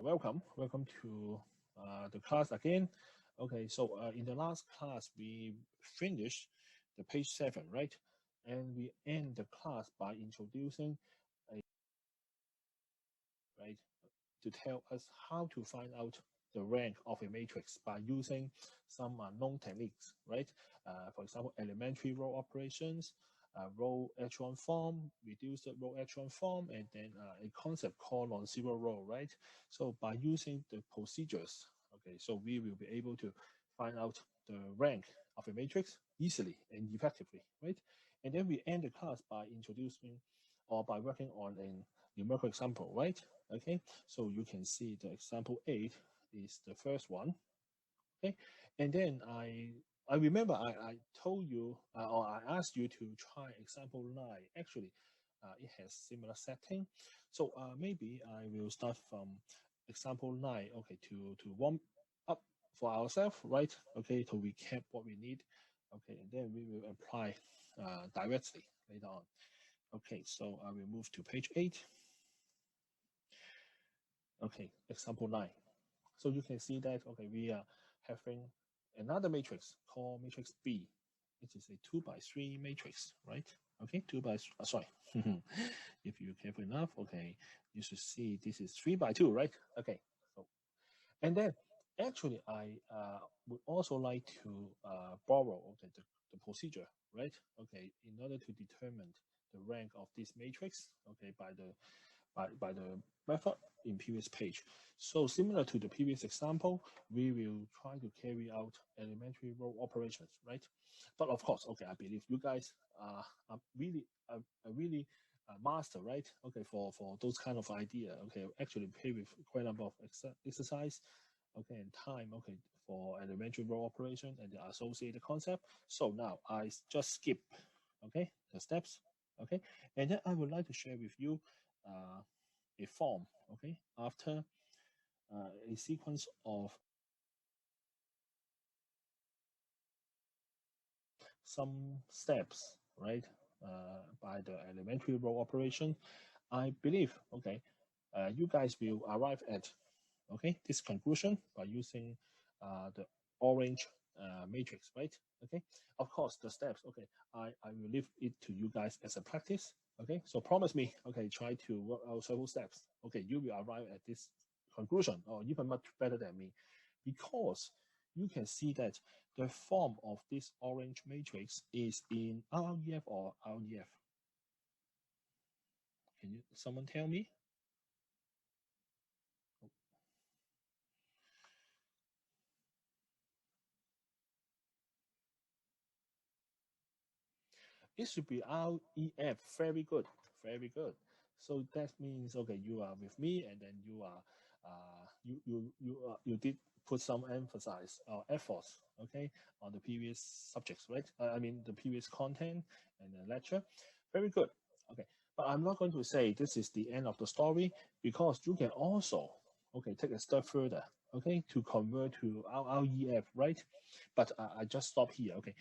Welcome to the class again. Okay, so in the last class we finished the page 7, right? And we end the class by introducing right to tell us how to find out the rank of a matrix by using some known techniques, right? For example, elementary row operations, row echelon form, reduced row echelon form, and then a concept called non-zero row, right? So by using the procedures, okay, so we will be able to find out the rank of a matrix easily and effectively, right? And then we end the class by introducing or by working on a numerical example, right? Okay, so you can see the example 8 is the first one. Okay, and then I remember I told you or I asked you to try example 9. Actually, it has similar setting. So maybe I will start from example 9. Okay, to warm up for ourselves, right? Okay, to recap what we need. Okay, and then we will apply directly later on. Okay, so I will move to page 8. Okay, example 9. So you can see that, okay, we are having another matrix called matrix B. It is a 2 by 3 matrix, right? Okay, 2 by, sorry. If you're careful enough, okay, you should see this is 3 by 2, right? Okay, so, and then actually I would also like to borrow, okay, the procedure, right? Okay, in order to determine the rank of this matrix, okay, by the method in previous page. So similar to the previous example, we will try to carry out elementary row operations, right? But of course, okay, I believe you guys are really master, right? Okay, for those kind of idea. Okay, actually play with quite a number of exercise, okay, and time, okay, for elementary row operation and the associated concept. So now I just skip, okay, the steps, okay, and then I would like to share with you a form, okay, after a sequence of some steps, right, by the elementary row operation. I believe, okay, you guys will arrive at, okay, this conclusion by using the orange matrix, right? Okay, of course, the steps, okay, I will leave it to you guys as a practice. Okay, so promise me, okay, try to work out several steps. Okay, you will arrive at this conclusion or even much better than me, because you can see that the form of this orange matrix is in RREF or REF. Can you someone tell me? It should be REF. Very good, very good. So that means, okay, you are with me, and then you are you did put some emphasis or efforts, okay, on the previous subjects, right? I mean the previous content and the lecture. Very good. Okay, but I'm not going to say this is the end of the story, because you can also, okay, take a step further, okay, to convert to REF, right? But I just stop here. Okay,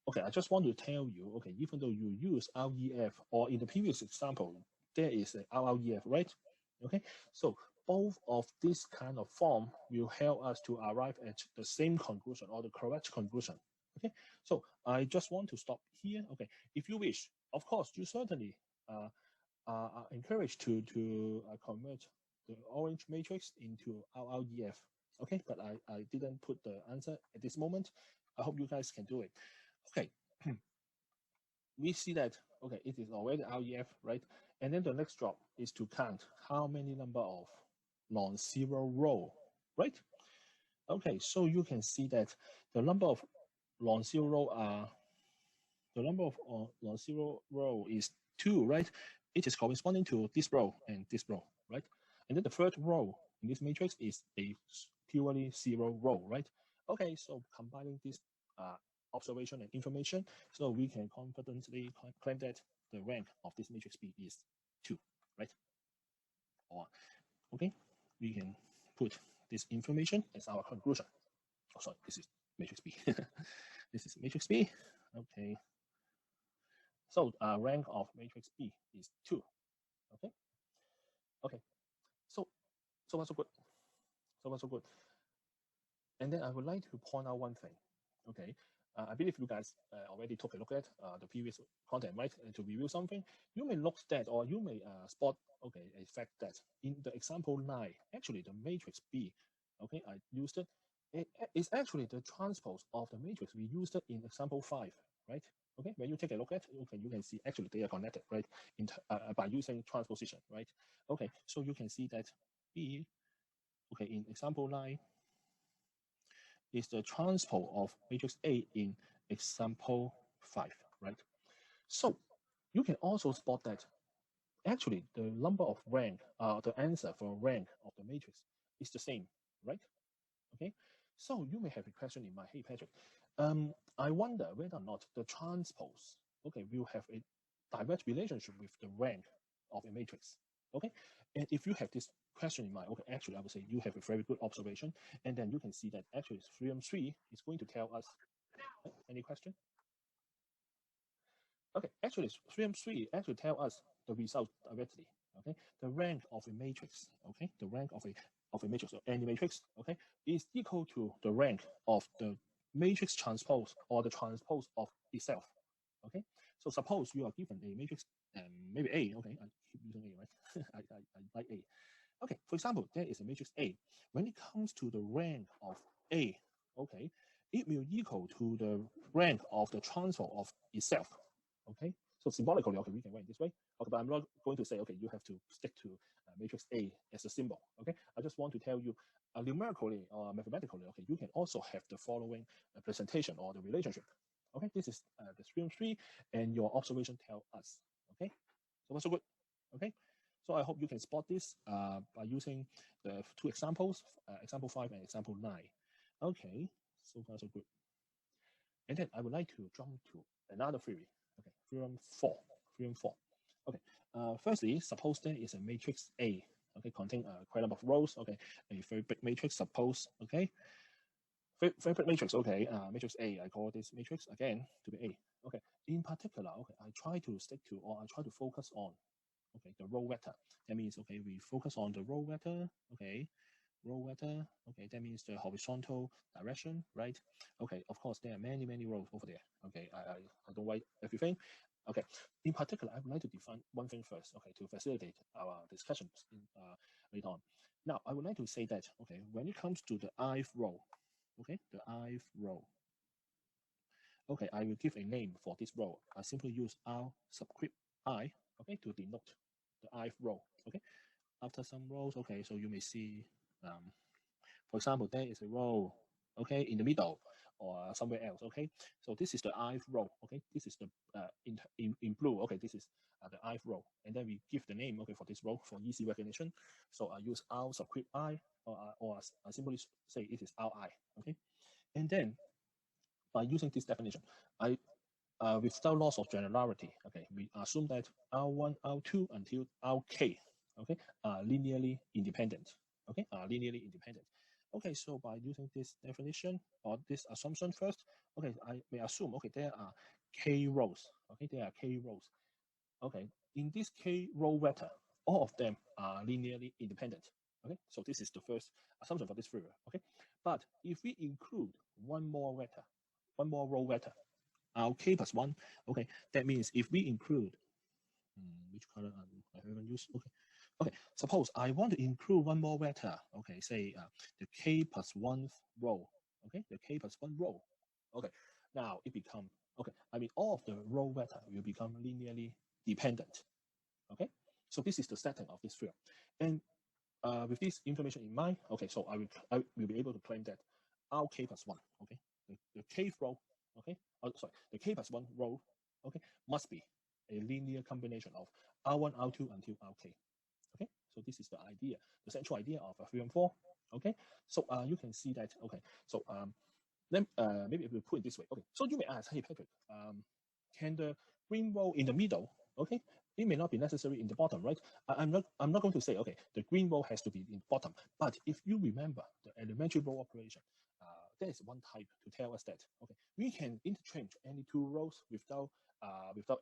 okay, I just want to tell you, okay, even though you use REF, or in the previous example, there is a REF, right? Okay, so both of this kind of form will help us to arrive at the same conclusion or the correct conclusion. Okay, so I just want to stop here. Okay, if you wish, of course, you certainly are encouraged to convert the orange matrix into REF. Okay, but I didn't put the answer at this moment. I hope you guys can do it. Okay, we see that, okay, it is already REF, right? And then the next job is to count how many number of non-zero row, right? Okay, so you can see that the number of non-zero are the number of non-zero row is 2, right? It is corresponding to this row and this row, right? And then the third row in this matrix is a purely zero row, right? Okay, so combining this observation and information, so we can confidently claim that the rank of this matrix B is 2, right? Or, okay, we can put this information as our conclusion. Oh, sorry, this is matrix B. This is matrix B. Okay. So rank of matrix B is 2. Okay. Okay. So far so good. So far so good. And then I would like to point out one thing. Okay, I believe you guys already took a look at the previous content, right? To review something, you may look at or you may spot, okay, a fact that in the example 9, actually the matrix B, okay, I used it. It is actually the transpose of the matrix we used it in example 5, right? Okay, when you take a look at, okay, you can see actually they are connected, right? By using transposition, right? Okay, so you can see that B, okay, in example 9 is the transpose of matrix A in example 5, right? So you can also spot that actually the number of rank, the answer for rank of the matrix is the same, right? Okay, so you may have a question in mind, hey Patrick, I wonder whether or not the transpose, okay, will have a direct relationship with the rank of a matrix. Okay, and if you have this question in mind, okay, actually I would say you have a very good observation, and then you can see that actually theorem 3 is going to tell us. Any question? Okay, actually theorem 3 actually tell us the result directly. Okay, the rank of a matrix, okay, the rank of a matrix or any matrix, okay, is equal to the rank of the matrix transpose or the transpose of itself. Okay, so suppose you are given a matrix, maybe A. Okay, I keep using A, right? I like A. Okay, for example, there is a matrix A. When it comes to the rank of A, okay, it will equal to the rank of the transpose of itself. Okay, so symbolically, okay, we can write this way. Okay, but I'm not going to say, okay, you have to stick to matrix A as a symbol. Okay, I just want to tell you numerically or mathematically, okay, you can also have the following presentation or the relationship. Okay, this is the theorem 3, and your observation tell us. Okay, so that's so good. Okay, so I hope you can spot this by using the 2 examples, example 5 and example 9. Okay, so far so good. And then I would like to jump to another theory. Okay, theorem 4. Theorem 4. Okay, firstly, suppose there is a matrix A. Okay, contain quite a number of rows. Okay, a very big matrix. Suppose. Okay, very big matrix. Okay, matrix A. I call this matrix again to be A. Okay, in particular, okay, I try to stick to or I try to focus on. Okay, the row vector. That means okay, we focus on the row vector. Okay, row vector. Okay, that means the horizontal direction, right? Okay, of course there are many rows over there. Okay, I don't write everything. Okay, in particular, I would like to define one thing first. Okay, to facilitate our discussions in, later on. Now, I would like to say that okay, when it comes to the ith row, okay, the ith row. Okay, I will give a name for this row. I simply use R subscript I, okay, to denote the ith row. Okay, after some rows, okay, so you may see, for example, there is a row, okay, in the middle or somewhere else. Okay, so this is the ith row. Okay, this is the in blue. Okay, this is the ith row, and then we give the name, okay, for this row for easy recognition. So I use R subscript I, or I simply say it is Ri. Okay, and then by using this definition, I without loss of generality, okay, we assume that R1, R2 until Rk, okay, are linearly independent. Okay, are linearly independent. Okay, so by using this definition or this assumption first, okay, I may assume, okay, there are k rows. Okay, there are k rows. Okay, in this k row vector, all of them are linearly independent. Okay, so this is the first assumption for this theory. Okay, but if we include one more vector, one more row vector, our k plus 1, okay, that means if we include, which color I haven't used, okay, okay, suppose I want to include one more vector, okay, say the k plus 1 row, okay, the k plus 1 row, okay, now it becomes, okay, I mean all of the row vector will become linearly dependent, okay, so this is the setting of this theorem, and with this information in mind, okay, so I will be able to claim that our k plus 1, okay, the kth row, okay, sorry, the k plus 1 row, okay, must be a linear combination of R1, R2 until Rk. Okay, so this is the idea, the central idea of theorem 4. Okay, so you can see that. Okay, so then maybe we put it this way. Okay, so you may ask, hey Patrick, can the green row in the middle, okay, it may not be necessary in the bottom, right? I'm not going to say, okay, the green row has to be in the bottom, but if you remember the elementary row operation, there is one type to tell us that, okay, we can interchange any two rows without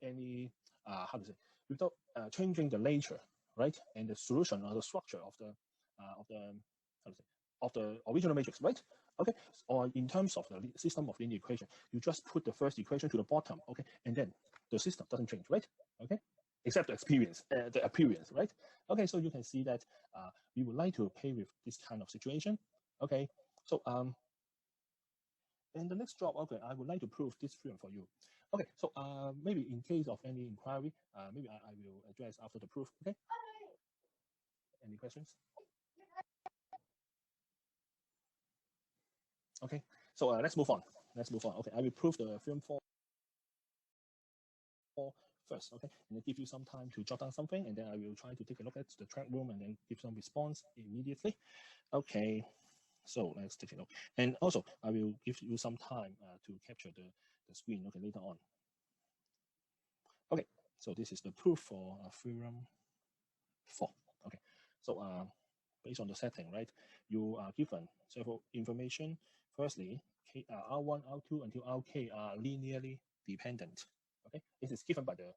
any how to say, without changing the nature, right, and the solution or the structure of the how to say, of the original matrix, right? Okay, or in terms of the system of linear equation, you just put the first equation to the bottom, okay, and then the system doesn't change, right? Okay, except the appearance, right? Okay, so you can see that we would like to play with this kind of situation. Okay, so in the next job, okay, I would like to prove this theorem for you. Okay, so maybe in case of any inquiry, maybe I will address after the proof. Okay, any questions? Okay, so let's move on. Okay, I will prove the theorem for first, okay, and then give you some time to jot down something, and then I will try to take a look at the track room and then give some response immediately. Okay, so let's take a look. And also, I will give you some time to capture the screen, okay, later on. Okay, so this is the proof for theorem 4. Okay, so based on the setting, right, you are given several information. Firstly, R1, R2 until Rk are linearly dependent. Okay, this is given by the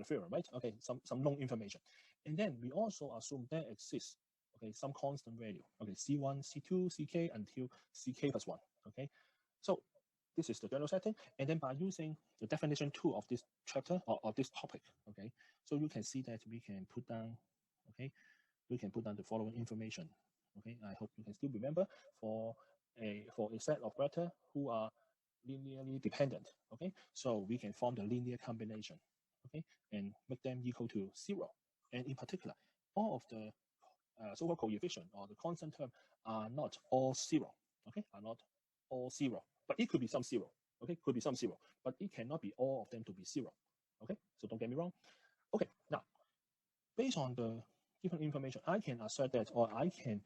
theorem, right? Okay, some known information, and then we also assume there exists, okay, some constant value. Okay, C1, C2, Ck until Ck plus 1. Okay, so this is the general setting, and then by using the definition 2 of this chapter or of this topic, okay, so you can see that we can put down, okay, we can put down the following information. Okay, I hope you can still remember for a set of vectors who are linearly dependent. Okay, so we can form the linear combination, okay, and make them equal to 0. And in particular, all of the so-called coefficient or the constant term are not all 0. Okay, are not all 0, but it could be some 0. Okay, could be some 0, but it cannot be all of them to be 0. Okay, so don't get me wrong. Okay, now based on the given information, I can assert that, or I can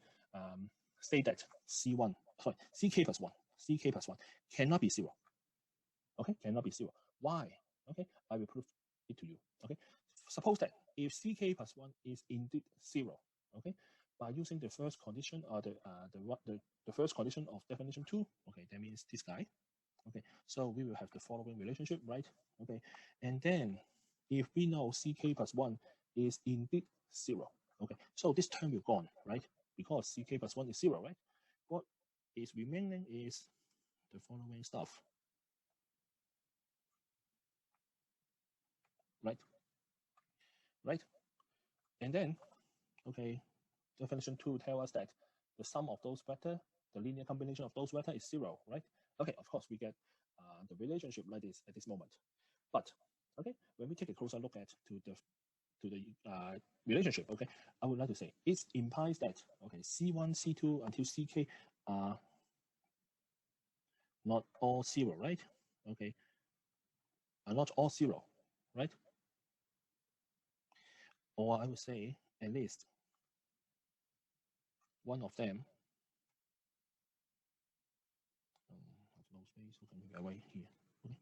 say that Ck plus 1 cannot be 0. Okay, cannot be 0. Why? Okay, I will prove it to you. Okay, suppose that if Ck plus 1 is indeed 0, okay, by using the first condition or the first condition of definition 2, okay, that means this guy. Okay, so we will have the following relationship, right? Okay, and then if we know Ck plus 1 is indeed 0, okay, so this term will gone, right? Because Ck plus 1 is 0, right? What is remaining is the following stuff, right? Right? And then, okay, definition 2 tells us that the sum of those vectors, the linear combination of those vectors is 0, right? Okay, of course, we get the relationship like this at this moment. But, okay, when we take a closer look at to the relationship, okay, I would like to say it implies that, okay, C1, C2 until Ck are not all 0, right? Okay, are not all 0, right? Or I would say at least one of them, no space, okay, maybe I write here, okay,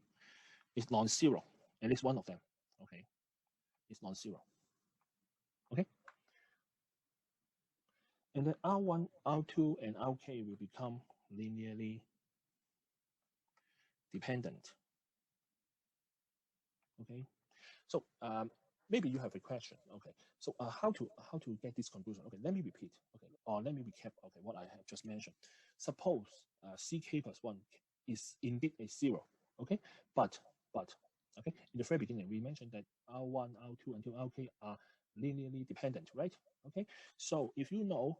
is non-zero, at least one of them, okay, is non-zero, okay? And then R1, R2, and Rk will become linearly dependent, okay? So maybe you have a question, okay? So how to get this conclusion? Okay, let me repeat, okay, or let me recap, okay, what I have just mentioned. Suppose Ck plus 1 is indeed a 0, okay? But okay, in the very beginning we mentioned that R1, R2 until Rk are linearly dependent, right? Okay, so if you know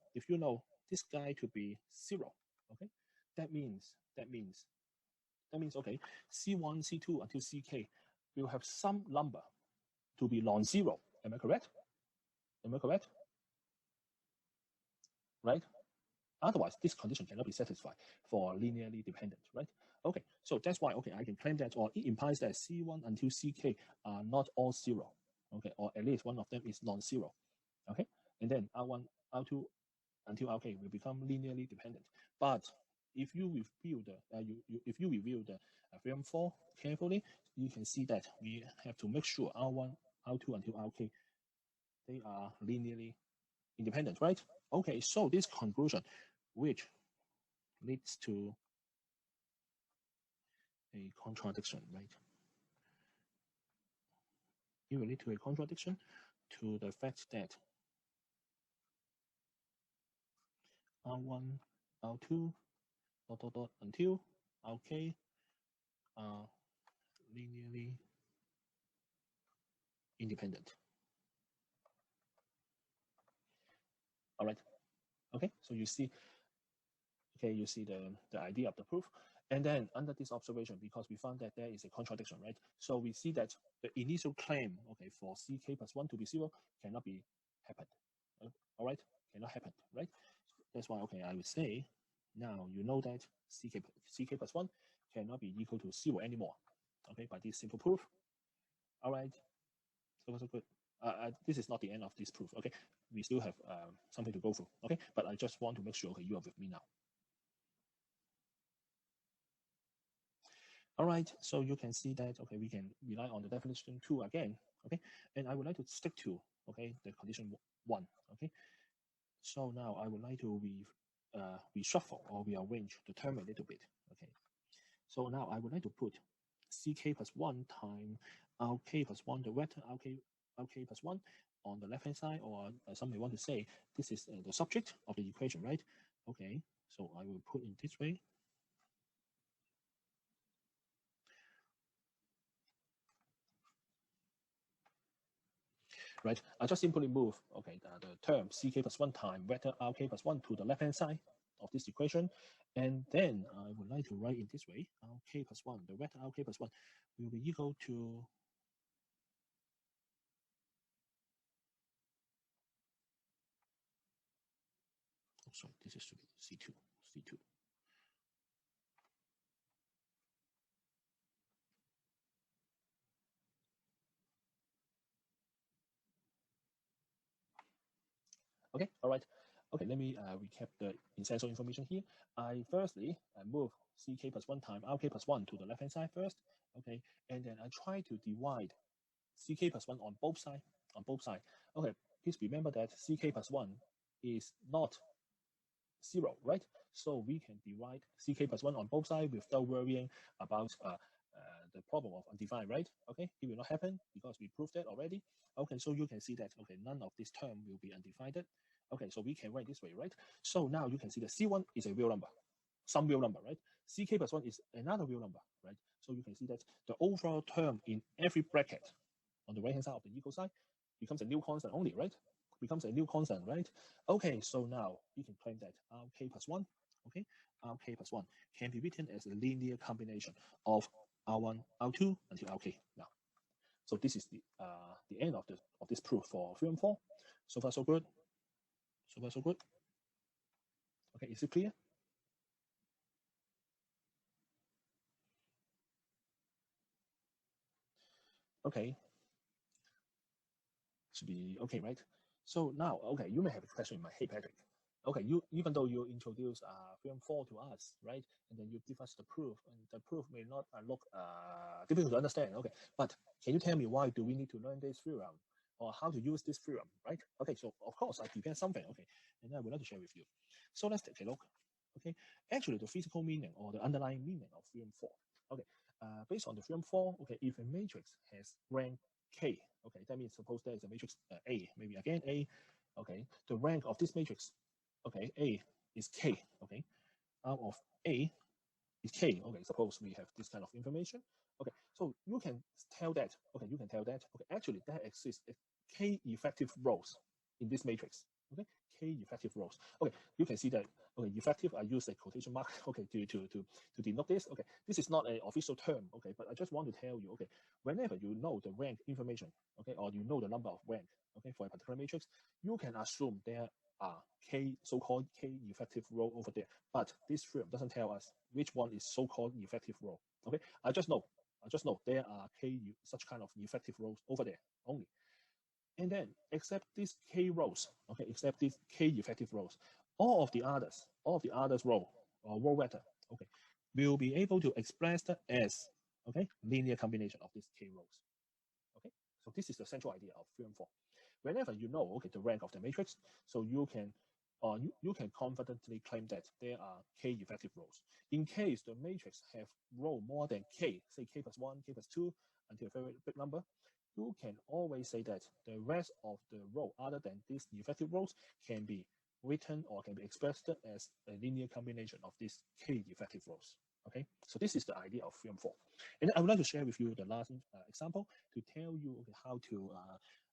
this guy to be 0, okay, that means okay, C1, C2 until Ck will have some number to be non-zero. Am I correct? Right? Otherwise, this condition cannot be satisfied for linearly dependent, right? Okay, so that's why, okay, I can claim that, or it implies that C1 until Ck are not all 0, okay, or at least one of them is non-zero, okay? And then R1, R2 until Rk will become linearly dependent. But if you review the theorem 4 carefully, you can see that we have to make sure R1, R2 until Rk, they are linearly independent, right? Okay, so this conclusion, which leads to a contradiction, right? It will lead to a contradiction to the fact that R1, R2, dot, dot, dot, until RK are linearly independent. All right. Okay, so you see, okay, you see the idea of the proof. And then under this observation, because we found that there is a contradiction, right? So we see that the initial claim, okay, for CK plus 1 to be 0 cannot be happened. All right, cannot happen, right? That's why, okay, I would say now you know that CK plus 1 cannot be equal to 0 anymore, okay, by this simple proof. All right, so good. This is not the end of this proof, okay? We still have something to go through, okay? But I just want to make sure, okay, you are with me now. All right, so you can see that, okay, we can rely on the definition 2 again, okay? And I would like to stick to, okay, the condition 1, okay? So now I would like to reshuffle or rearrange the term a little bit, okay? So now I would like to put CK plus 1 times RK plus 1, the vector RK plus 1 on the left-hand side, or some may want to say this is the subject of the equation, right? Okay, so I will put in this way. Right, I just simply move, okay, the term CK plus 1 times vector RK plus 1 to the left-hand side of this equation. And then I would like to write in this way, RK plus 1, the vector RK plus 1 will be equal to sorry, this is to be C2. Okay, all right. Okay, let me recap the essential information here. I firstly move CK plus 1 times RK plus 1 to the left-hand side first, okay, and then I try to divide CK plus 1 on both sides, Okay, please remember that CK plus 1 is not 0, right? So we can divide CK plus 1 on both sides without worrying about the problem of undefined, right? Okay, it will not happen because we proved that already. Okay, so you can see that, okay, none of this term will be undivided. Okay, so we can write this way, right? So now you can see that C1 is a real number, some real number, right? CK plus 1 is another real number, right? So you can see that the overall term in every bracket on the right-hand side of the equal sign becomes a new constant only, right? Becomes a new constant, right? Okay, so now we can claim that RK plus 1, okay, RK plus 1 can be written as a linear combination of R1, R2 until RK now. So this is the end of this proof for theorem 4. So far so good. So far so good. Okay, is it clear? Okay. Should be okay, right? So now, okay, you may have a question in mind. Hey, Patrick. Okay, even though you introduce theorem 4 to us, right, and then you give us the proof, and the proof may not look difficult to understand. Okay, but can you tell me why do we need to learn this theorem, or how to use this theorem, right? Okay, so of course I prepare something, okay, and I would like to share with you. So let's take a look. Okay, actually the physical meaning or the underlying meaning of theorem 4. Okay, based on the theorem 4, okay, if a matrix has rank K, okay, that means suppose there is a matrix A, maybe again A, okay, the rank of this matrix, okay, A is K, okay, out of A is K, okay, suppose we have this kind of information, okay, so you can tell that, okay, actually there exists K effective rows in this matrix, okay, K effective rows, okay, you can see that, okay, effective, I use a quotation mark, okay, to denote this, okay, this is not an official term, okay, but I just want to tell you, okay, whenever you know the rank information, okay, or you know the number of rank, okay, for a particular matrix, you can assume there are K, so-called K effective row over there, but this theorem doesn't tell us which one is so-called effective row, okay, I just know there are K such kind of effective rows over there only. And then, except these K rows, okay, except these K effective rows, all of the others row or row vector, okay, will be able to express that as, okay, linear combination of these K rows, okay. So this is the central idea of theorem 4. Whenever you know, okay, the rank of the matrix, so you can confidently claim that there are K effective rows. In case the matrix have row more than K, say K plus 1, K plus 2, until a very big number, you can always say that the rest of the row other than these effective rows can be written or can be expressed as a linear combination of these k effective rows. Okay, so this is the idea of theorem 4. And I would like to share with you the last example to tell you how to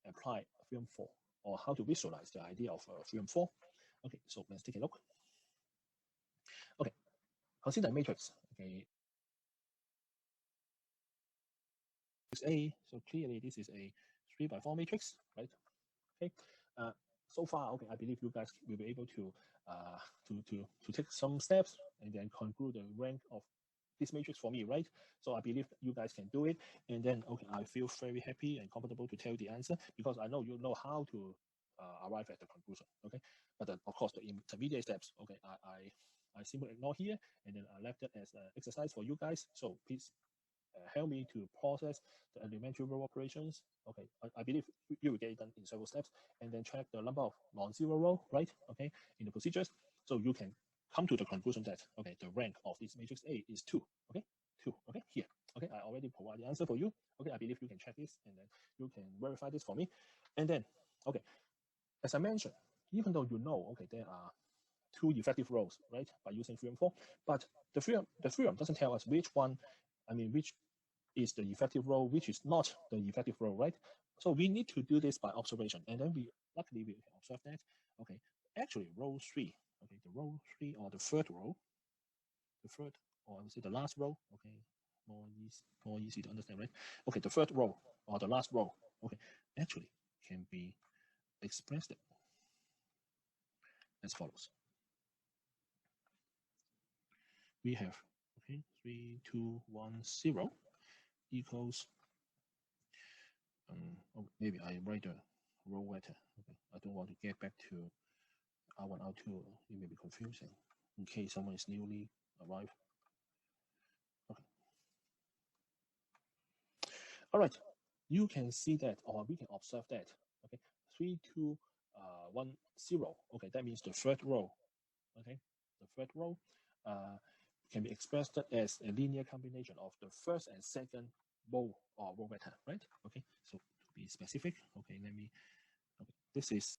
apply theorem 4 or how to visualize the idea of theorem 4. Okay, so let's take a look. Okay, consider a matrix. Okay, A. So clearly this is a 3x4 matrix, right? Okay. So far, okay, I believe you guys will be able to take some steps and then conclude the rank of this matrix for me, right? So I believe you guys can do it. And then, okay, I feel very happy and comfortable to tell the answer because I know you know how to arrive at the conclusion, okay? But of course, the intermediate steps, okay, I simply ignore here, and then I left it as an exercise for you guys. So please help me to process the elementary row operations. Okay, I believe you will get it done in several steps, and then check the number of non-zero row, right? Okay, in the procedures, so you can come to the conclusion that okay, the rank of this matrix A is 2. Okay, 2. Okay, here. Okay, I already provide the answer for you. Okay, I believe you can check this, and then you can verify this for me. And then, okay, as I mentioned, even though you know, okay, there are 2 effective rows, right, by using theorem 4, but the theorem doesn't tell us which one, which is the effective row, which is not the effective row, right? So we need to do this by observation, and then luckily we can observe that, okay, actually row 3, okay, the row 3 or the third row, or I would say the last row, okay, more easy to understand, right? Okay, the third row or the last row, okay, actually can be expressed as follows. We have, okay, 3, 2, 1, 0 equals, maybe I write a row vector. Okay, I don't want to get back to R1, R2. It may be confusing in case someone is newly arrived. Okay. All right. You can see that, or we can observe that. Okay, 3, 2, 1, 0. Okay, that means the third row. Okay, the third row can be expressed as a linear combination of the first and second row or row vector, right? Okay, so to be specific, okay, okay, this is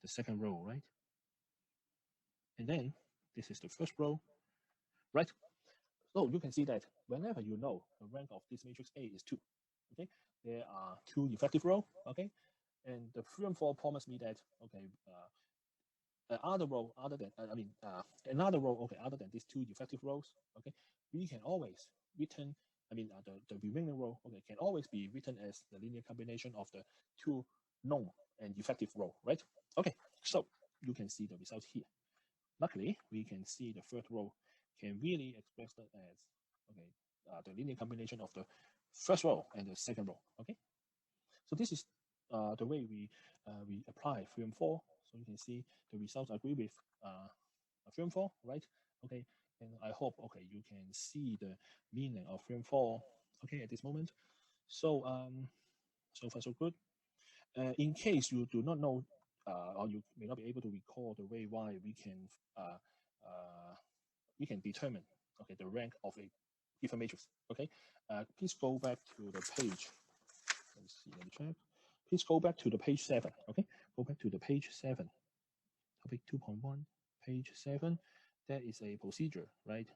the second row, right? And then this is the first row, right? So you can see that whenever you know the rank of this matrix A is 2, okay, there are 2 effective rows, okay, and the theorem 4 promised me that, okay, other row other than another row, okay, other than these 2 effective rows, okay, we can always return, the remaining row, okay, can always be written as the linear combination of the 2 known and effective row, right? Okay, so you can see the result here. Luckily, we can see the third row can really express that as, okay, the linear combination of the first row and the second row. Okay, so this is the way we apply theorem 4. So you can see the results agree with theorem 4, right? Okay, and I hope, okay, you can see the meaning of theorem 4, okay, at this moment. So so far so good. In case you do not know, or you may not be able to recall the way why we can determine, okay, the rank of a given matrix. Okay, please go back to the page. Let's see, let me check. Please go back to the page 7. Okay, go back to the page 7. Topic 2.1, page 7. There is a procedure, right?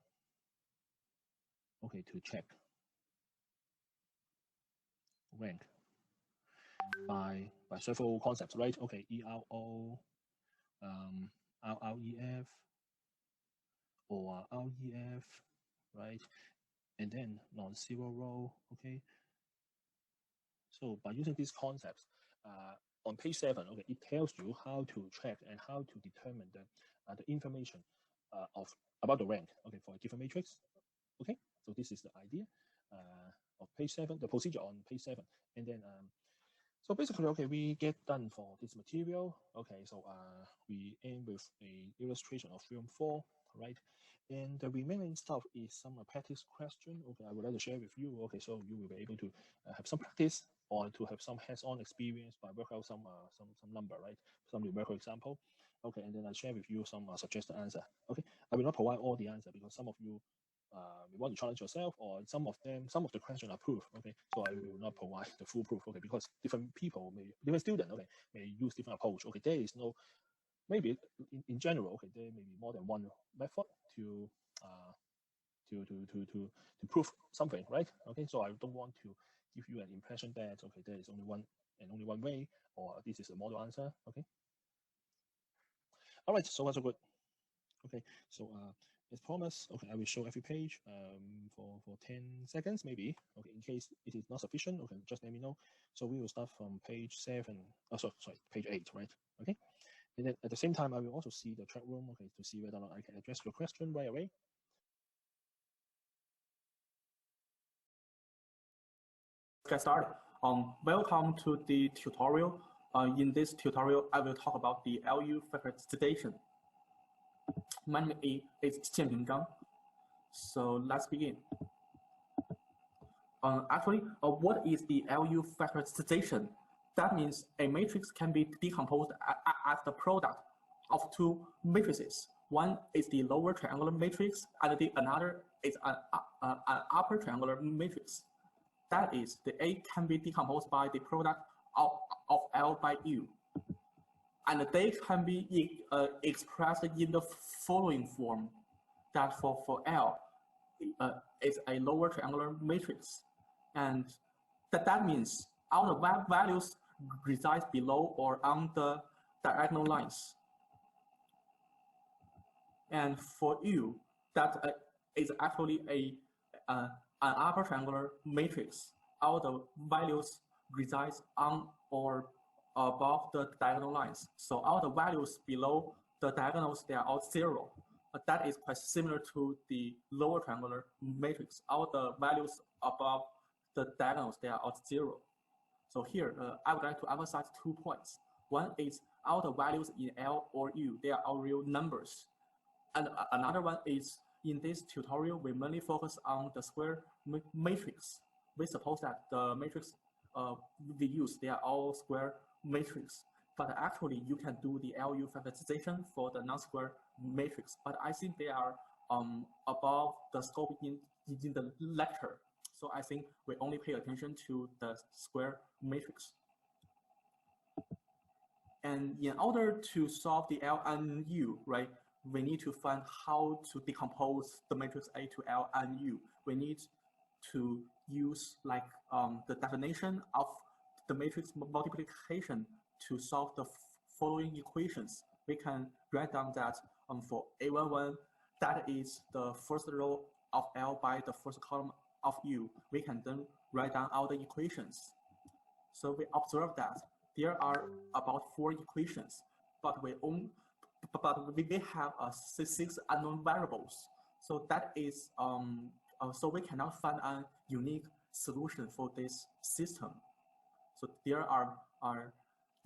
Okay, to check rank by several concepts, right? Okay, ERO, RREF, or REF, right? And then non-zero row, okay? So by using these concepts, on page 7, okay, it tells you how to check and how to determine the information about the rank, okay, for a given matrix, okay? So this is the idea of page 7, the procedure on page 7. And then, so basically, okay, we get done for this material. Okay, so we end with a illustration of theorem 4, right? And the remaining stuff is some practice question. Okay, I would like to share with you. Okay, so you will be able to have some practice or to have some hands-on experience by work out some number, right? Some numerical example. Okay, and then I'll share with you some suggested answer. Okay, I will not provide all the answer because some of you you want to challenge yourself, or some of the questions are proof. Okay, so I will not provide the full proof. Okay, because different people different students, okay, may use different approach. Okay, there is no, maybe in general, okay, there may be more than one method to prove something, right? Okay, so I don't want to give you an impression that, okay, there is only one way, or this is a model answer. Okay, all right, so far so good. Okay, so as promised, okay, I will show every page for 10 seconds maybe. Okay, in case it is not sufficient, okay, just let me know. So we will start from page 7. Oh, sorry, page 8, right? Okay, and then at the same time, I will also see the chat room, okay, to see whether or not I can address your question right away. Get started. Welcome to the tutorial. In this tutorial, I will talk about the LU factorization. My name is Jianping Zhang. So let's begin. Actually, what is the LU factorization? That means a matrix can be decomposed as the product of two matrices. One is the lower triangular matrix, and the another is an upper triangular matrix. That is, the A can be decomposed by the product of L by U. And they can be expressed in the following form, that for L is a lower triangular matrix. And that means all the values reside below or on the diagonal lines. And for U, that is actually an upper triangular matrix. All the values reside on or above the diagonal lines. So all the values below the diagonals, they are all 0. That is quite similar to the lower triangular matrix. All the values above the diagonals, they are all 0. So here, I would like to emphasize 2 points. One is all the values in L or U, they are all real numbers. And another one is, in this tutorial, we mainly focus on the square matrix. We suppose that the matrix we use, they are all square matrix. But actually, you can do the LU factorization for the non-square matrix. But I think they are above the scope in the lecture. So I think we only pay attention to the square matrix. And in order to solve the L and U, right, we need to find how to decompose the matrix A to L and U. We need to use like the definition of the matrix multiplication to solve the following equations. We can write down that for A11, that is the first row of L by the first column of U. We can then write down all the equations. So we observe that there are about 4 equations, but we have 6 unknown variables. So that is so we cannot find a unique solution for this system. So there are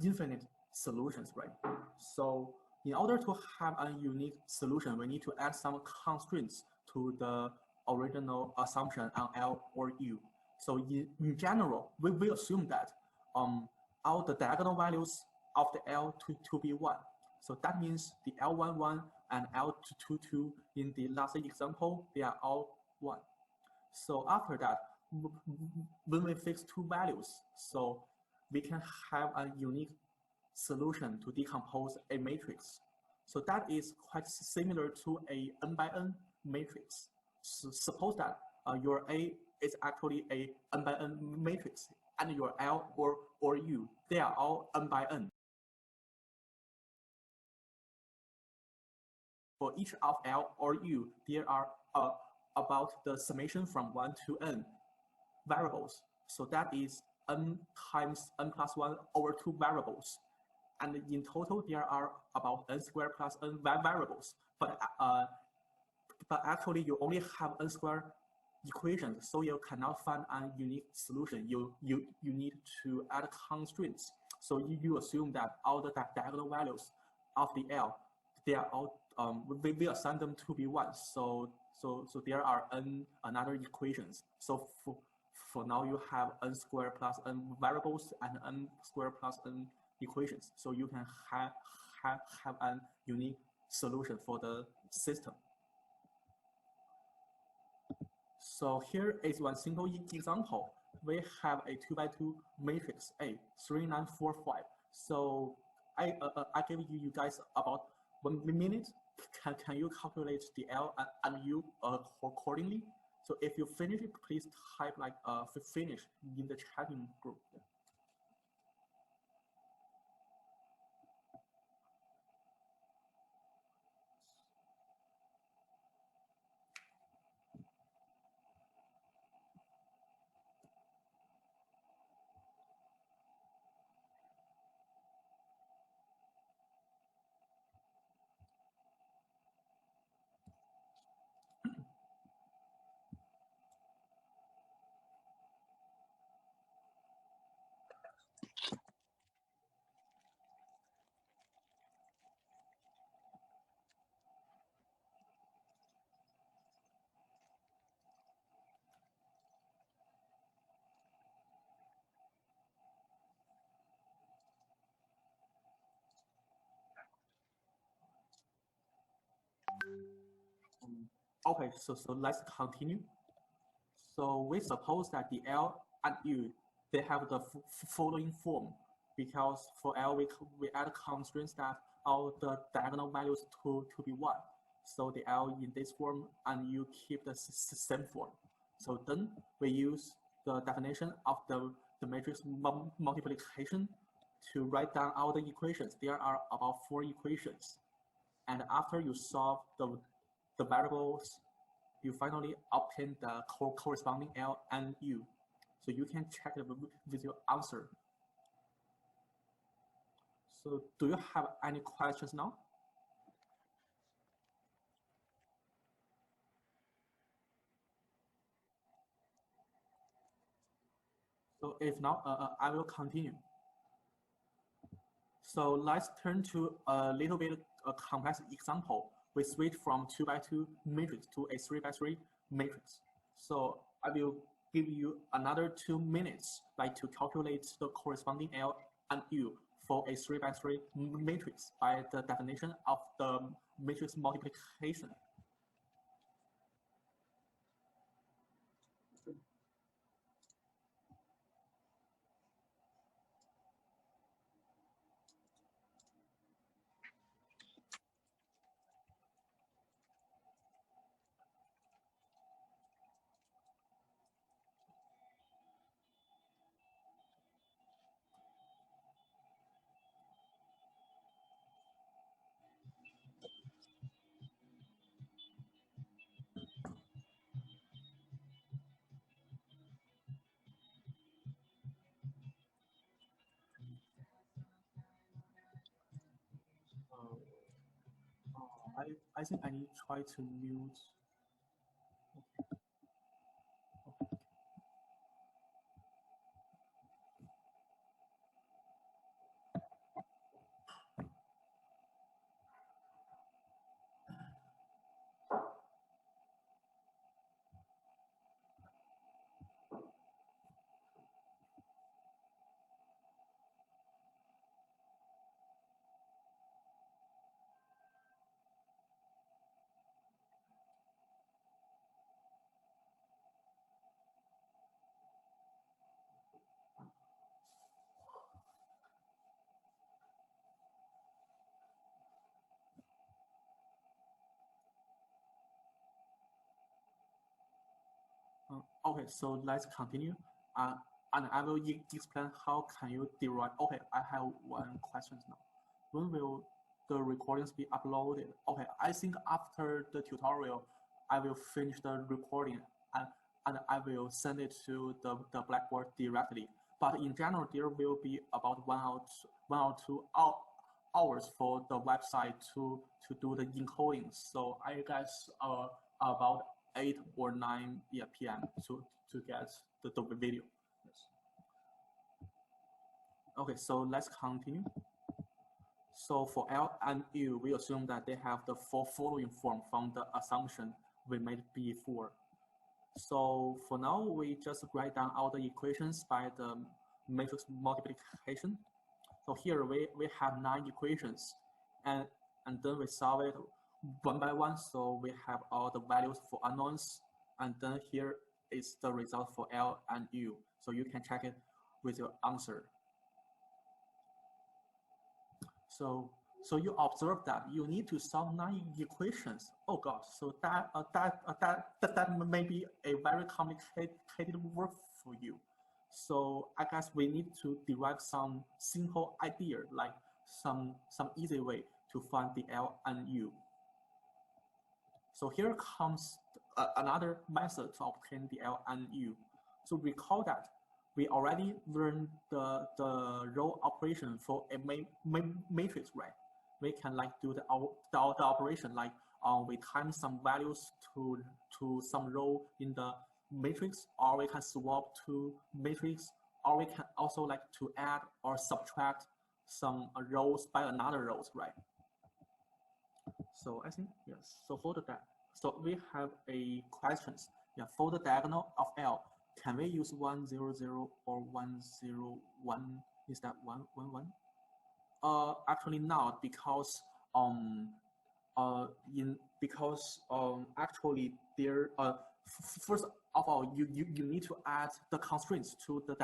infinite solutions, right? So in order to have a unique solution, we need to add some constraints to the original assumption on L or U. So in general, we will assume that all the diagonal values of the L to be 1. So that means the L11 and L22 in the last example, they are all 1. So after that, when we fix 2 values, so we can have a unique solution to decompose a matrix. So that is quite similar to a n by n matrix. So suppose that your A is actually a n by n matrix, and your L or U, they are all n by n. For each of L or U, there are about the summation from 1 to n variables. So that is n times n plus 1 over 2 variables. And in total, there are about n squared plus n variables. But actually, you only have n squared equations, so you cannot find a unique solution. You need to add constraints. So you assume that all the diagonal values of the L, they are all we assign them to be 1. So there are n another equations. So for now, you have n squared plus n variables and n squared plus n equations. So you can have a unique solution for the system. So here is one simple example. We have a 2x2 matrix A, 3, 9, 4, 5. So I give you guys about 1 minute. Can you calculate the L and U accordingly? So if you finish it, please type like finish in the chatting group. Okay, so let's continue. So we suppose that the L and U, they have the following form, because for L we add constraints that all the diagonal values to be 1. So the L in this form and U keep the same form. So then we use the definition of the matrix multiplication to write down all the equations. There are about 4 equations. And after you solve the variables, you finally obtain the corresponding L and U. So you can check it with your answer. So do you have any questions now? So if not, I will continue. So let's turn to a little bit a complex example. We switch from 2x2 matrix to a 3x3 matrix. So I will give you another 2 minutes to calculate the corresponding L and U for a 3x3 matrix by the definition of the matrix multiplication. I think I need to try to mute. Okay, so let's continue. And I will explain how can you derive. Okay, I have one question now. When will the recordings be uploaded? Okay, I think after the tutorial, I will finish the recording and I will send it to the Blackboard directly. But in general, there will be about 1 or 2 hours for the website to do the encoding. So I guess about 8 or 9 p.m. to get the video. Yes. Okay, so let's continue. So for L and U, we assume that they have the following form from the assumption we made before. So for now, we just write down all the equations by the matrix multiplication. So here we have 9 equations, and then we solve it 1 by 1. So we have all the values for unknowns And then here is the result for L and U. So you can check it with your answer. So you observe that you need to solve 9 equations. Oh gosh, so that may be a very complicated work for you. So I guess we need to derive some simple idea, like some easy way to find the L and U. So here comes another method to obtain the L and U. So recall that we already learned the row operation for a matrix, right? We can like do the operation like we times some values to some row in the matrix, or we can swap to matrix, or we can also like to add or subtract some rows by another rows, right? So I think yes. So for the so we have a questions. Yeah, for the diagonal of L, can we use 1, 0, 0 or 1, 0, 1? Is that 1, 1, 1? Actually not, because actually there first of all you need to add the constraints to the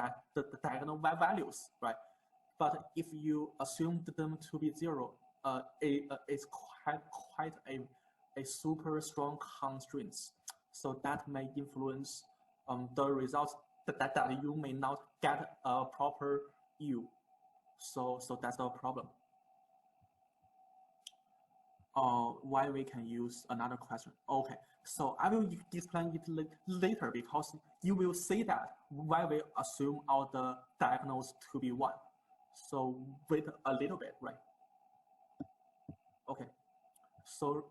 diagonal values, right? But if you assume them to be 0, it's quite a super strong constraints. So that may influence the results that you may not get a proper U. So that's the problem. Why we can use another question. Okay, so I will explain it later, because you will see that why we assume all the diagonals to be 1. So wait a little bit, right? Okay. So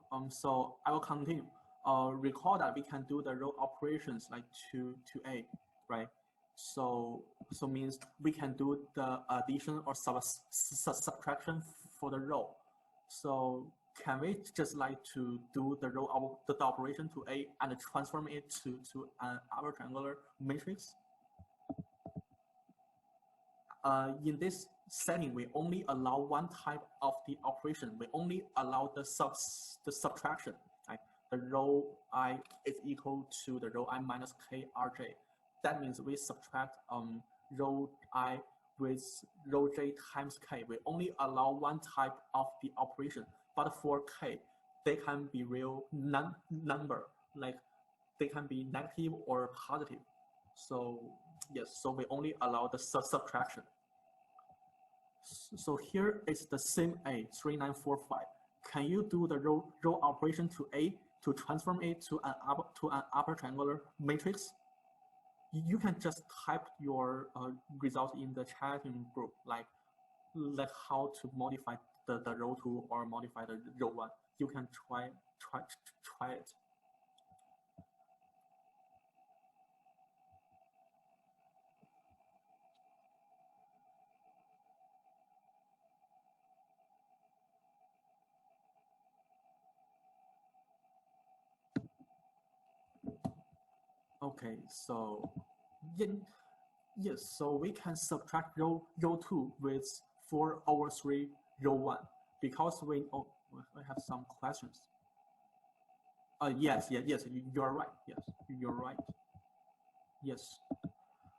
I will continue. Recall that we can do the row operations like to A, right? So means we can do the addition or subtraction for the row. So can we just like to do the row the operation to A and transform it to an upper triangular matrix? In this setting, we only allow one type of the operation. We only allow the subtraction. Right? The row I is equal to the row I minus k rj. That means we subtract row I with row j times k. We only allow one type of the operation. But for k, they can be real number, like they can be negative or positive. So yes, so we only allow the subtraction. So here is the same A, 3945. Can you do the row operation to A to transform it to an upper triangular matrix? You can just type your result in the chatting group, like how to modify the row 2 or modify the row 1. You can try it. Okay, so yes, so we can subtract row 2 with 4/3 row 1, because we have some questions. Yes, you're right. Yes, you're right. Yes.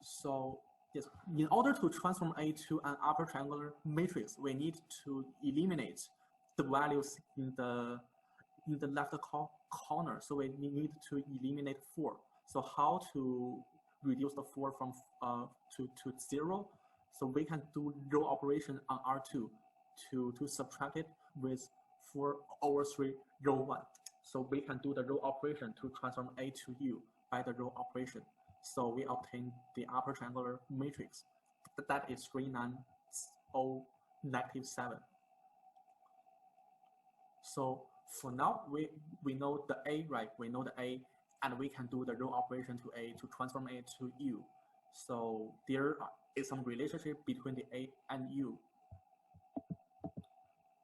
So yes, in order to transform A to an upper triangular matrix, we need to eliminate the values in the left corner. So we need to eliminate 4. So how to reduce the 4 from to 0? So we can do row operation on R2 to subtract it with 4/3 row 1. So we can do the row operation to transform A to U by the row operation. So we obtain the upper triangular matrix. That is 390 -7. So for now, we know the A, right? We know the A, and we can do the row operation to A to transform it to U. So there is some relationship between the A and U.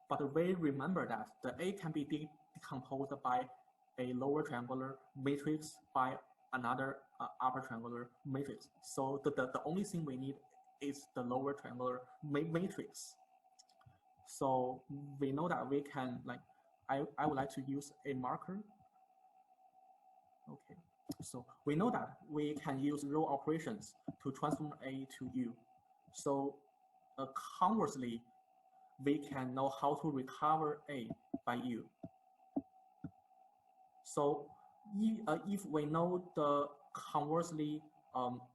But we remember that the A can be decomposed by a lower triangular matrix by another upper triangular matrix. So the only thing we need is the lower triangular matrix. So we know that we can, like, I would like to use a marker. Okay, So we know that we can use row operations to transform A to U. So conversely, we can know how to recover A by U. So if we know the conversely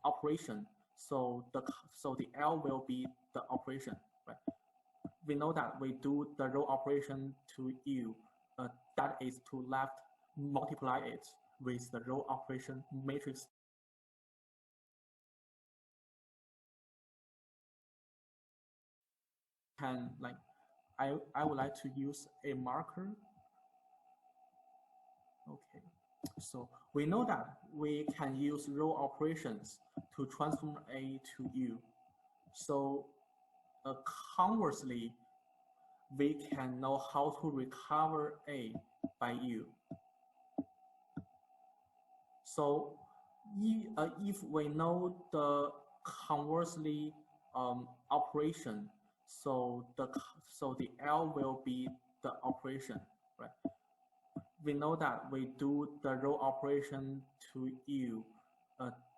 operation, so the L will be the operation, right? We know that we do the row operation to U, that is to left multiply it with the row operation matrix. Can like I would like to use a marker. Okay, so we know that we can use row operations to transform A to U. So conversely, we can know how to recover A by U. So if we know the conversely operation, so the L will be the operation, right? We know that we do the row operation to U,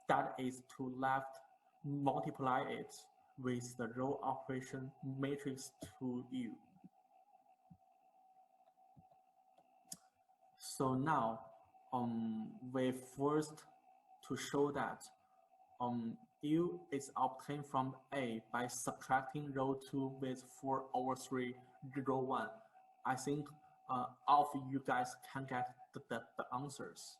that is to left multiply it with the row operation matrix to U. So now we first to show that U is obtained from A by subtracting row 2 with 4/3 row 1. I think all of you guys can get the answers.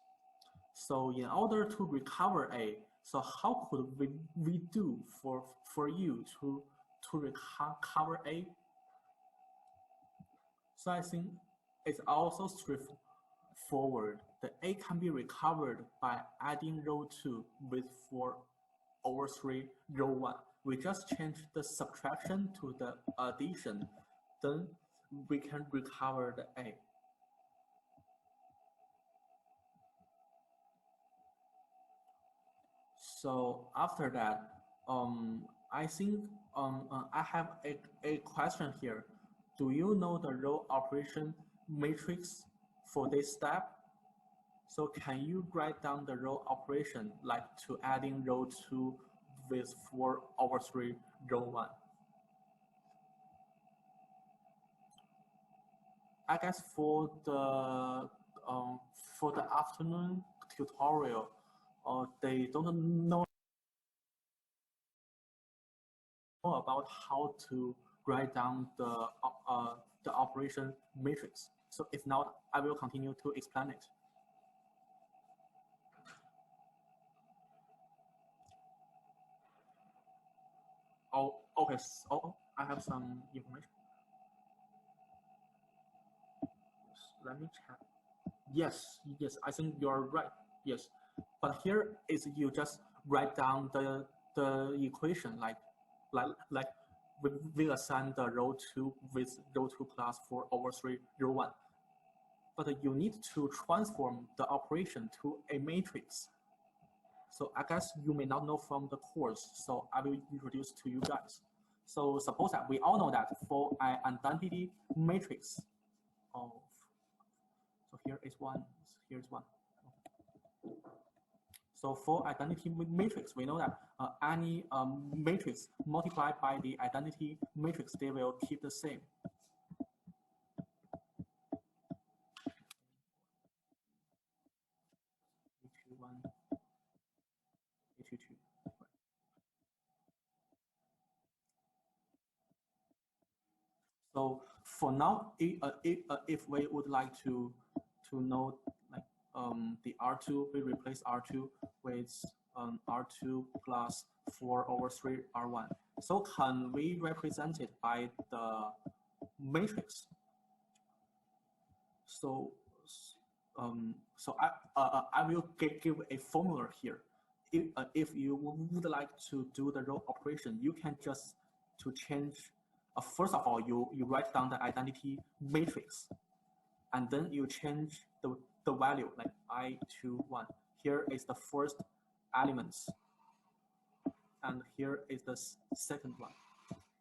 So in order to recover A, so how could we do for U to recover A? So I think it's also straightforward. The A can be recovered by adding row 2 with 4/3 row 1. We just change the subtraction to the addition, then we can recover the A. So after that, I think I have a question here. Do you know the row operation matrix for this step? So can you write down the row operation like to adding row 2 with 4/3 row 1? I guess for the afternoon tutorial, they don't know about how to write down the operation matrix. So if not, I will continue to explain it. Oh, okay. So I have some information. Let me check. Yes, I think you're right. Yes, but here is you just write down the equation like we assign the row 2 with row 2 plus 4/3 row 1. But you need to transform the operation to a matrix. So I guess you may not know from the course, so I will introduce to you guys. So suppose that we all know that for an identity matrix of, so here is one, here's one. So for identity matrix, we know that any matrix multiplied by the identity matrix, they will keep the same. So for now, if we would like to know like the R2, we replace R2 with R2 plus 4/3 R1. So can we represent it by the matrix? So I will give a formula here. If you would like to do the row operation, you can just to change. First of all, you write down the identity matrix, and then you change the value like I to 1. Here is the first elements, and here is the second one.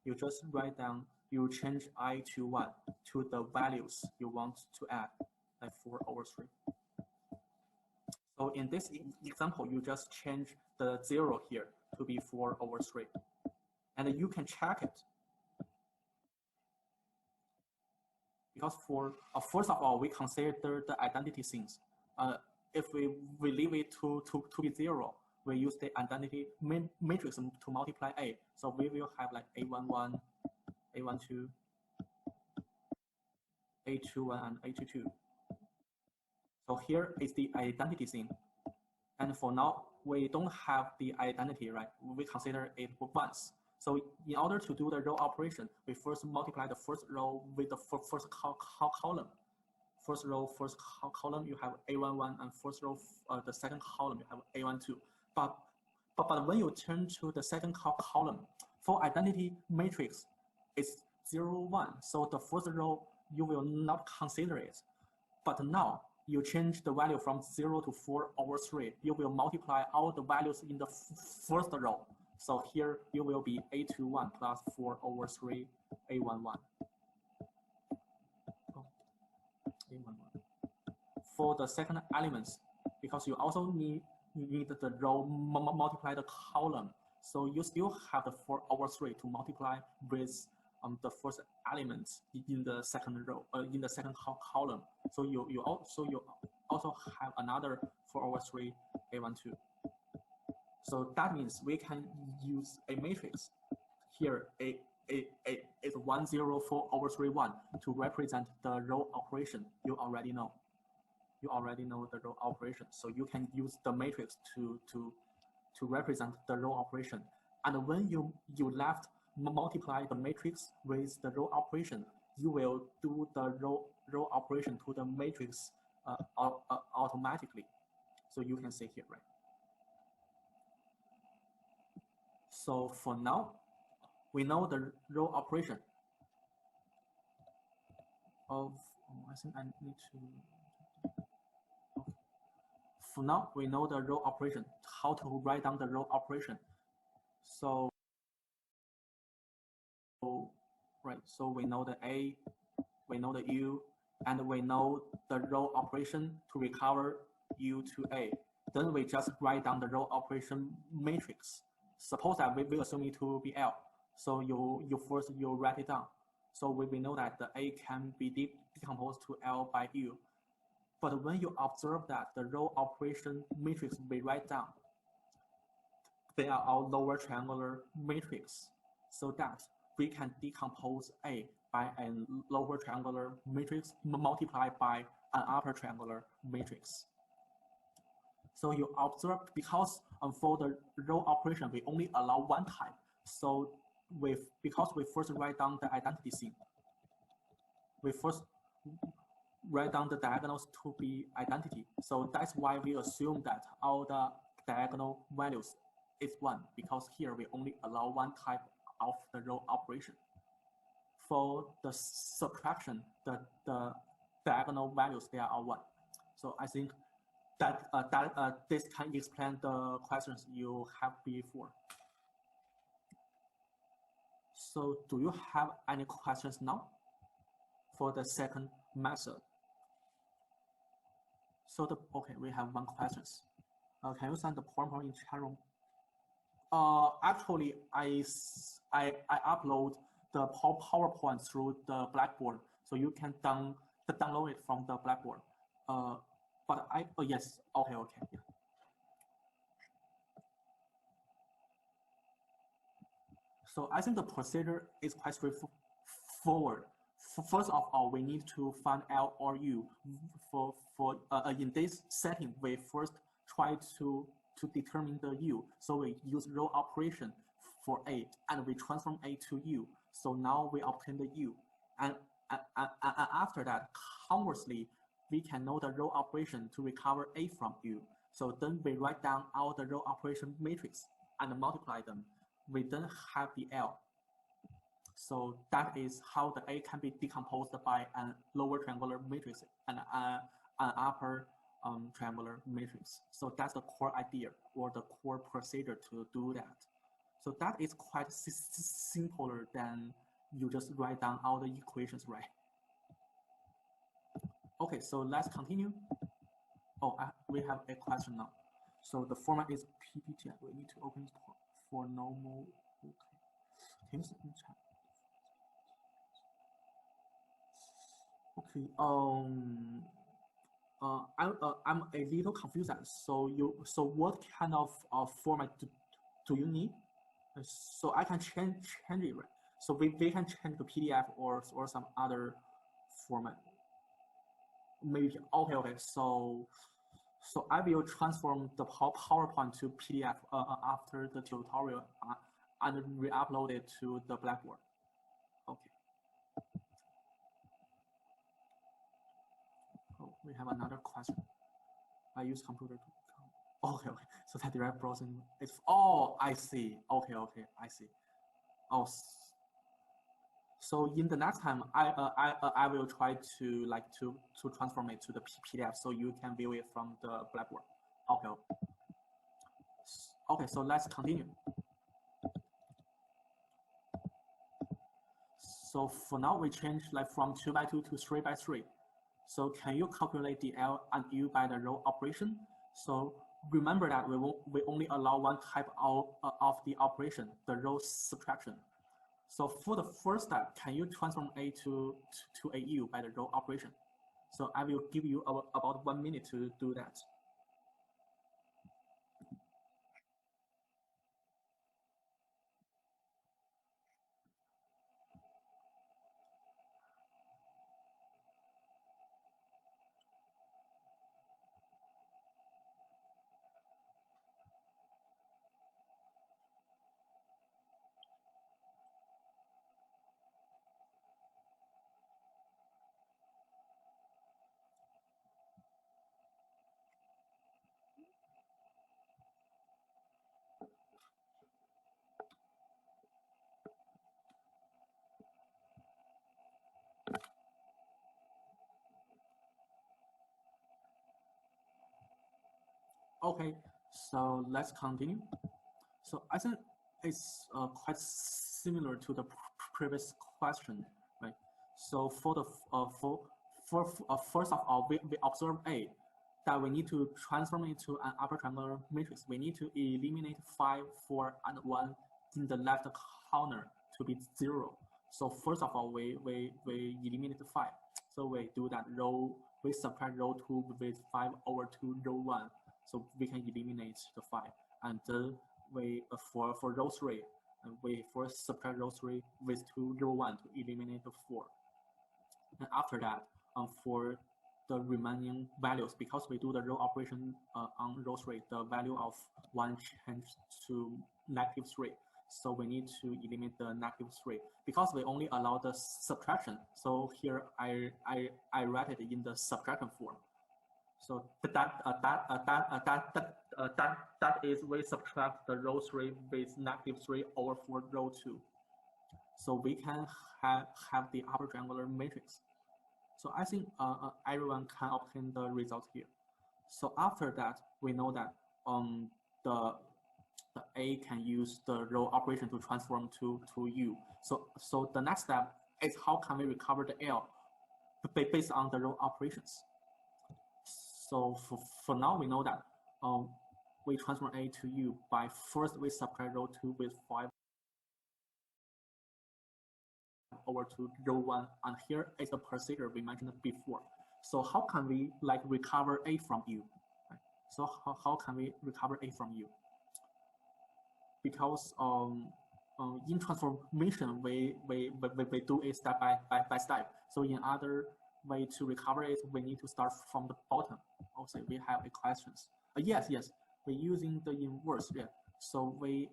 You just write down, you change I to 1 to the values you want to add, like 4/3. So in this example, you just change the 0 here to be 4/3. And you can check it. Because first of all, we consider the identity things. If we leave it to be 0, we use the identity matrix to multiply A. So we will have like A11, A12, A21, and A22. So here is the identity thing. And for now, we don't have the identity, right? We consider it once. So in order to do the row operation, we first multiply the first row with the first column. First row, first column, you have A11, and first row, the second column, you have A12. But when you turn to the second column, for identity matrix, it's 0, 1. So the first row, you will not consider it. But now, you change the value from 0 to 4/3, you will multiply all the values in the first row. So here you will be A21 plus 4/3 A11. Oh, A11. For the second elements, because you also need the row multiply the column, so you still have the 4/3 to multiply with the first element in the second row, in the second column. So you also have another 4/3 A12. So that means we can use a matrix here. Is 104/1 to represent the row operation. You already know. You already know the row operation. So you can use the matrix to represent the row operation. And when you left multiply the matrix with the row operation, you will do the row operation to the matrix automatically. So you can see here, right? So for now, we know the row operation of, I think I need to, okay. For now, we know the row operation, how to write down the row operation. So, right, so we know the A, we know the U, and we know the row operation to recover U to A. Then we just write down the row operation matrix. Suppose that we assume it to be L. So you first write it down. So we know that the A can be decomposed to L by U. But when you observe that the row operation matrix we write down, they are all lower triangular matrix, so that we can decompose A by a lower triangular matrix multiplied by an upper triangular matrix. So you observe, because for the row operation, we only allow one type. So because we first write down the identity thing, we first write down the diagonals to be identity. So that's why we assume that all the diagonal values is 1, because here we only allow one type of the row operation. For the subtraction, the diagonal values, they are all 1. So I think that this can explain the questions you have before. So do you have any questions now for the second method? So okay, we have one question. Can you send the PowerPoint in chat room? Actually, I upload the PowerPoint through the Blackboard, so you can download it from the Blackboard. But yes, okay, yeah. So I think the procedure is quite straightforward. First of all, we need to find L or U. In this setting, we first try to determine the U. So we use row operation for A, and we transform A to U. So now we obtain the U. And after that, conversely, we can know the row operation to recover A from U. So then we write down all the row operation matrix and multiply them. We then have the L. So that is how the A can be decomposed by a lower triangular matrix and an upper triangular matrix. So that's the core idea or the core procedure to do that. So that is quite simpler than you just write down all the equations, right? Okay, so let's continue. Oh, we have a question now. So the format is PPT. We need to open it for normal. Okay. Can you see in chat? Okay. I'm a little confused. So what kind of format do you need? So I can change it, right? So we can change to PDF or some other format. Maybe okay. So I will transform the PowerPoint to PDF after the tutorial and re-upload it to the Blackboard. Okay. Oh, we have another question. I use computer to. Okay. So that direct browsing is. Oh, I see. Okay. I see. Oh. So in the next time, I will try to transform it to the PDF so you can view it from the Blackboard. Okay. Okay, so let's continue. So for now, we change from 2 by 2 to 3 by 3. So can you calculate the L and U by the row operation? So remember that we only allow one type of the operation, the row subtraction. So for the first step, can you transform A to a U by the row operation? So I will give you about 1 minute to do that. Okay, so let's continue. So I think it's quite similar to the previous question, right? So for the first of all, we observe A that we need to transform it to an upper triangular matrix. We need to eliminate 5, 4, and 1 in the left corner to be 0. So first of all, we eliminate the 5. So we do that row. We subtract row 2 with 5 over 2 row 1. So we can eliminate the 5. And then we for row 3, we first subtract row 3 with 2 row 1 to eliminate the 4. And after that, for the remaining values, because we do the row operation on row 3, the value of 1 changed to -3. So we need to eliminate the -3 because we only allow the subtraction. So here I write it in the subtraction form. So that is we subtract the row 3 with -3 over 4 row 2. So we can have the upper triangular matrix. So I think everyone can obtain the result here. So after that, we know that the A can use the row operation to transform to U. So the next step is how can we recover the L based on the row operations. So for now, we know that we transform A to U by first we subtract row 2 with 5 over to row 1, and here is the procedure we mentioned before. So how can we recover A from U? Right? So how can we recover A from U? Because in transformation we do it step by step. So in other way to recover it, we need to start from the bottom. Also, we have questions. Yes, we're using the inverse. Yeah. So we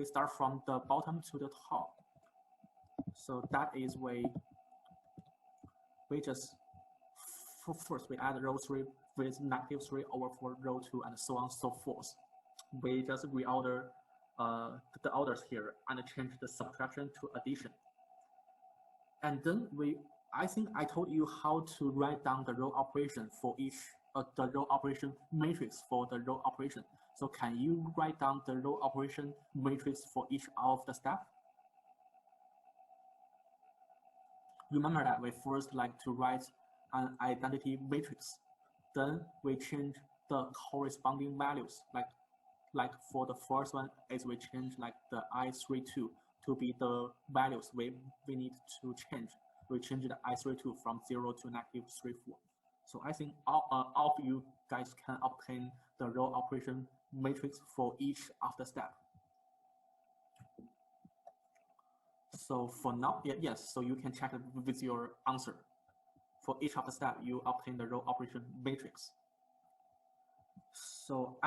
start from the bottom to the top. So that is we just first we add row 3 with -3 over 4 row 2 and so on and so forth. We just reorder the orders here and change the subtraction to addition. And then I think I told you how to write down the row operation for each the row operation matrix for the row operation. So can you write down the row operation matrix for each of the steps? Remember that we first like to write an identity matrix then we change the corresponding values. Like for the first one is we change like the I32 to be the values we need to change. We change the I32 from 0 to -34. So I think all of you guys can obtain the row operation matrix for each of the step. So for now, yes, so you can check it with your answer. For each of the step, you obtain the row operation matrix. So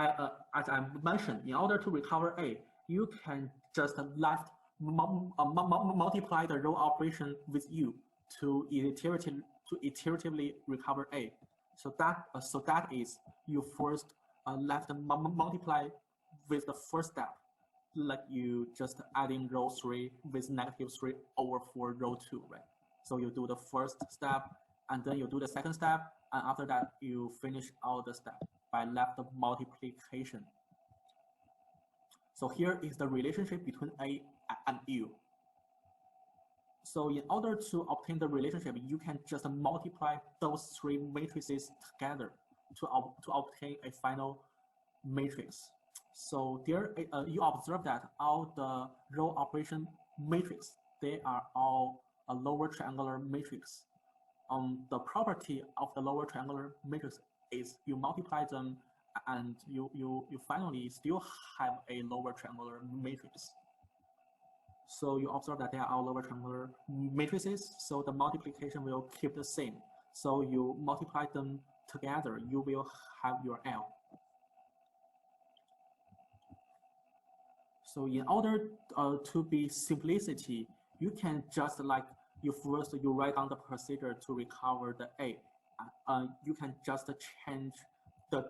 as I mentioned, in order to recover A, you can just multiply the row operation with U to iteratively recover A. So that is you first left multiply with the first step, like you just adding row 3 with -3 over 4 row 2, right? So you do the first step, and then you do the second step, and after that you finish all the steps by left multiplication. So here is the relationship between A and U. So in order to obtain the relationship, you can just multiply those 3 matrices together to obtain a final matrix. So there, you observe that all the row operation matrix, they are all a lower triangular matrix. The property of the lower triangular matrix is you multiply them and you finally still have a lower triangular matrix. So you observe that they are all lower triangular matrices, so the multiplication will keep the same. So you multiply them together, you will have your L. So in order to be simplicity, you can just like you write down the procedure to recover the A. You can just change the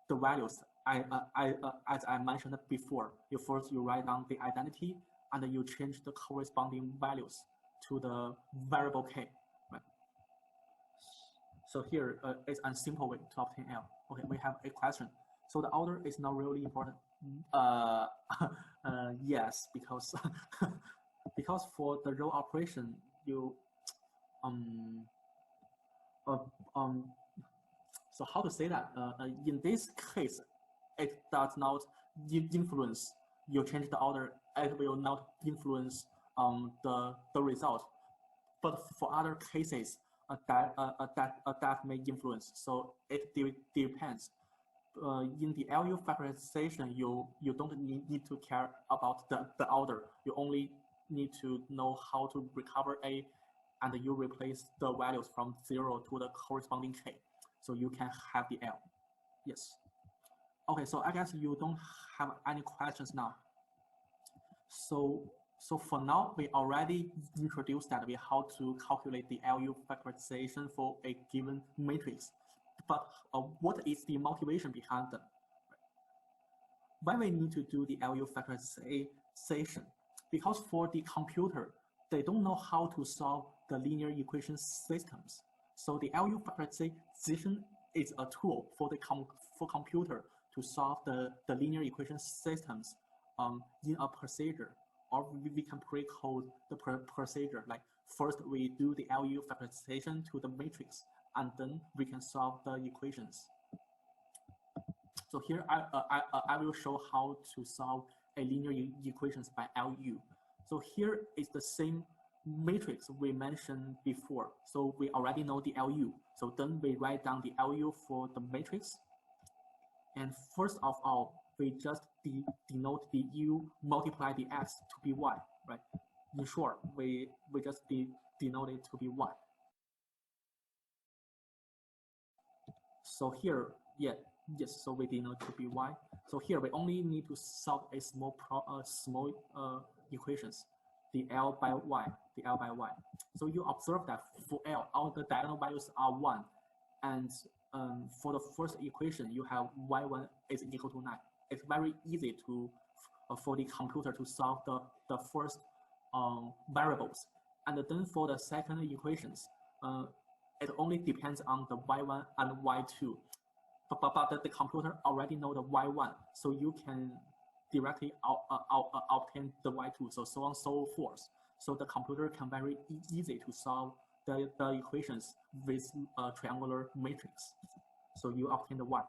values. As I mentioned before, you write down the identity and you change the corresponding values to the variable K. Right? So here is a simple way to obtain L. Okay, we have a question. So the order is not really important. Yes, because because for the row operation, you so how to say that? In this case, it does not influence you change the order. It will not influence the result. But for other cases, that may influence. So it depends. In the LU factorization, you don't need to care about the order. You only need to know how to recover A, and you replace the values from 0 to the corresponding K. So you can have the L. Yes. Okay, so I guess you don't have any questions now. So for now, we already introduced that we how to calculate the LU factorization for a given matrix. But what is the motivation behind them? Why we need to do the LU factorization? Because for the computer, they don't know how to solve the linear equation systems. So the LU factorization is a tool for the computer to solve the linear equation systems in a procedure, or we can pre-code the procedure. Like first we do the LU factorization to the matrix, and then we can solve the equations. So here I will show how to solve a linear equations by LU. So here is the same matrix we mentioned before. So we already know the LU. So then we write down the LU for the matrix. And first of all, we just denote the U multiply the X to be Y, right? In short, we just denote it to be Y. So here, yes, so we denote to be Y. So here we only need to solve a small equations, the L by Y. So you observe that for L, all the diagonal values are 1. And for the first equation, you have Y1 is equal to 9. It's very easy to for the computer to solve the first variables. And then for the second equations, it only depends on the Y1 and Y2. But the computer already know the Y1, so you can directly obtain the Y2, so on and so forth. So the computer can very easy to solve the equations with a triangular matrix. So you obtain the y.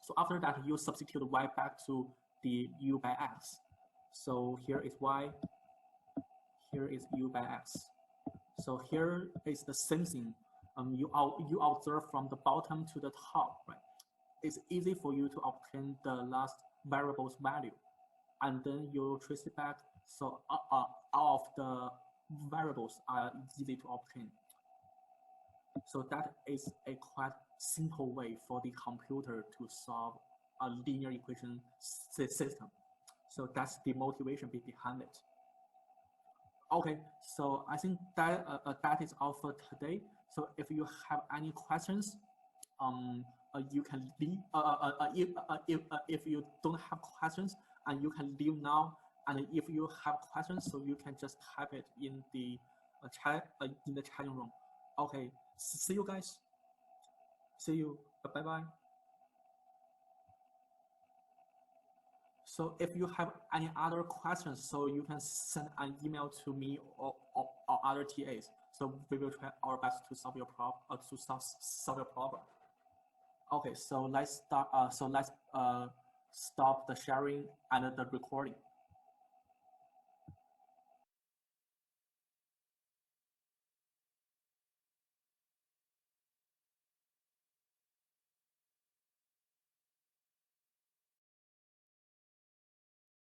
So after that, you substitute y back to the u by x. So here is y, here is u by x. So here is the same thing. You observe from the bottom to the top, right? It's easy for you to obtain the last variable's value, and then you trace it back. So all of the variables are easy to obtain. So that is a quite simple way for the computer to solve a linear equation system. So that's the motivation behind it. Okay, so I think that that is all for today. So if you have any questions, you can leave. If you don't have questions, and you can leave now. And if you have questions, so you can just type it in the chat in the chatting room. Okay, see you guys. See you. Bye bye. So if you have any other questions, so you can send an email to me or other TAs. So we will try our best to solve your problem. Okay, so let's start. Let's stop the sharing and the recording.